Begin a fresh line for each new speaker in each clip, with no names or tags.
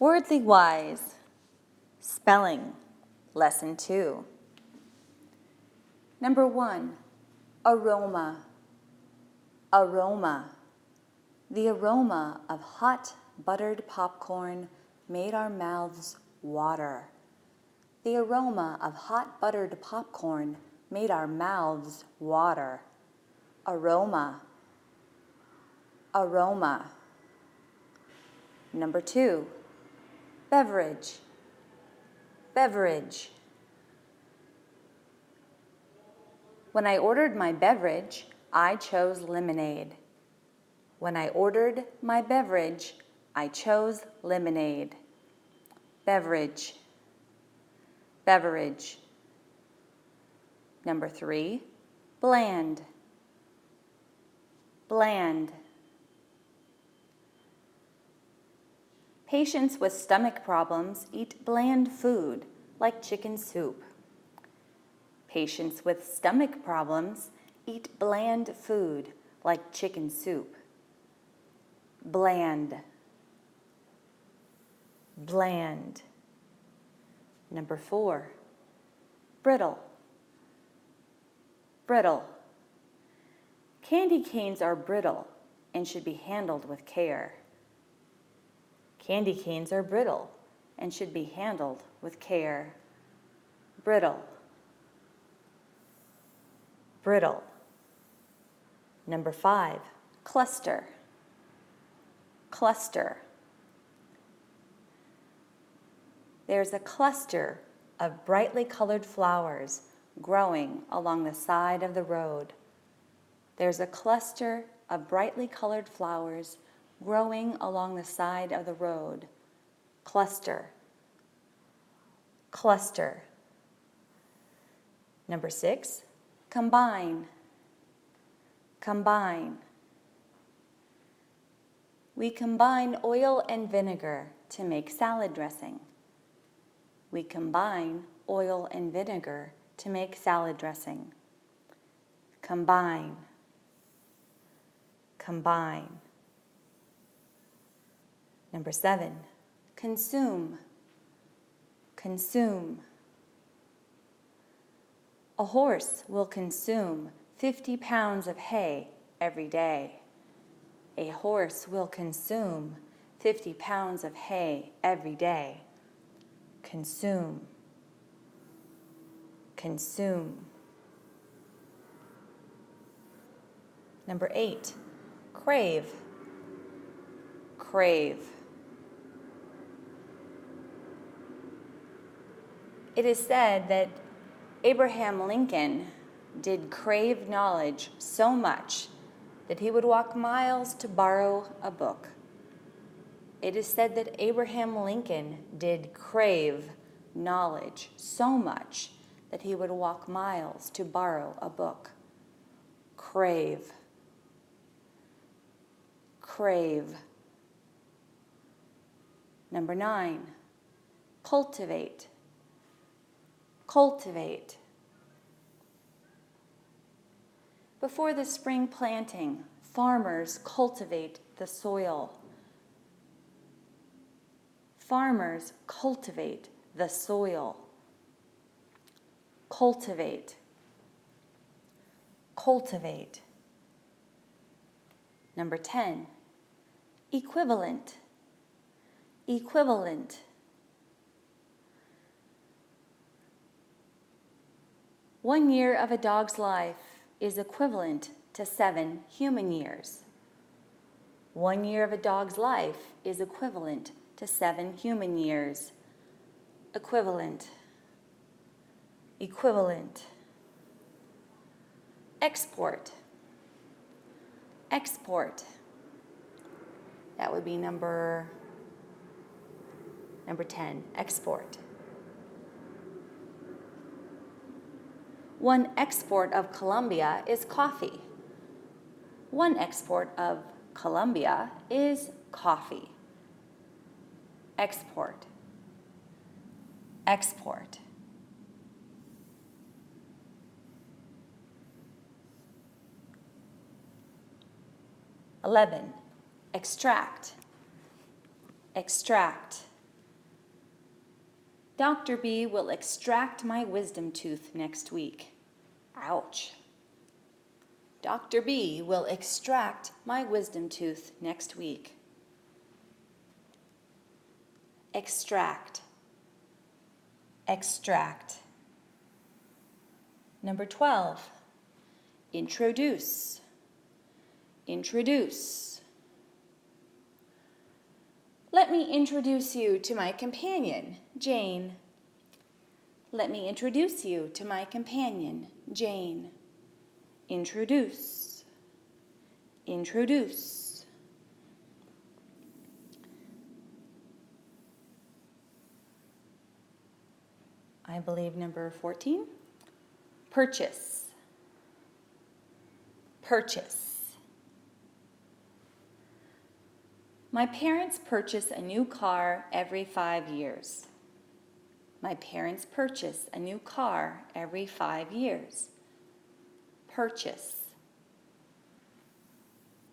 Wordly Wise, Spelling, Lesson 2. Number 1, aroma, aroma. The aroma of hot buttered popcorn made our mouths water. The aroma of hot buttered popcorn made our mouths water. Aroma, aroma. Number 2, beverage, beverage. When I ordered my beverage, I chose lemonade. When I ordered my beverage, I chose lemonade. Beverage, beverage. Number 3, bland, bland. Patients with stomach problems eat bland food, like chicken soup. Patients with stomach problems eat bland food, like chicken soup. Bland, bland. Number 4, brittle, brittle. Candy canes are brittle and should be handled with care. Candy canes are brittle and should be handled with care. Brittle, brittle. Number 5, cluster, cluster. There's a cluster of brightly colored flowers growing along the side of the road. There's a cluster of brightly colored flowers growing along the side of the road. Cluster, cluster. Number 6, combine, combine. We combine oil and vinegar to make salad dressing. We combine oil and vinegar to make salad dressing. Combine, combine. Number 7, consume, consume. A horse will consume 50 pounds of hay every day. A horse will consume 50 pounds of hay every day. Consume, consume. Number 8, crave, crave. It is said that Abraham Lincoln did crave knowledge so much that he would walk miles to borrow a book. It is said that Abraham Lincoln did crave knowledge so much that he would walk miles to borrow a book. Crave, crave. Number 9, cultivate, cultivate. Before the spring planting, farmers cultivate the soil. Farmers cultivate the soil. Cultivate, cultivate. Number 10, equivalent, equivalent. One year of a dog's life is equivalent to 7 human years. 1 year of a dog's life is equivalent to 7 human years. Equivalent, equivalent. Export, export. That would be number 10, export. One export of Colombia is coffee. One export of Colombia is coffee. Export, export. (11) Extract, extract. Dr. B will extract my wisdom tooth next week. Ouch. Dr. B will extract my wisdom tooth next week. Extract. Extract. Number 12. Introduce. Introduce. Let me introduce you to my companion, Jane. Let me introduce you to my companion, Jane. Introduce. Introduce. I believe number 14. Purchase. Purchase. My parents purchase a new car every 5 years. My parents purchase a new car every 5 years. Purchase.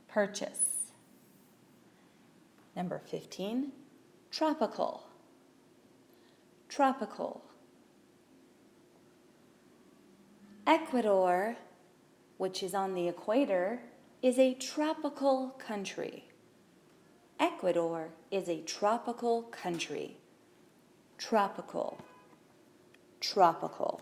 Purchase. Number 15, tropical. Tropical. Ecuador, which is on the equator, is a tropical country. Ecuador is a tropical country. Tropical. Tropical.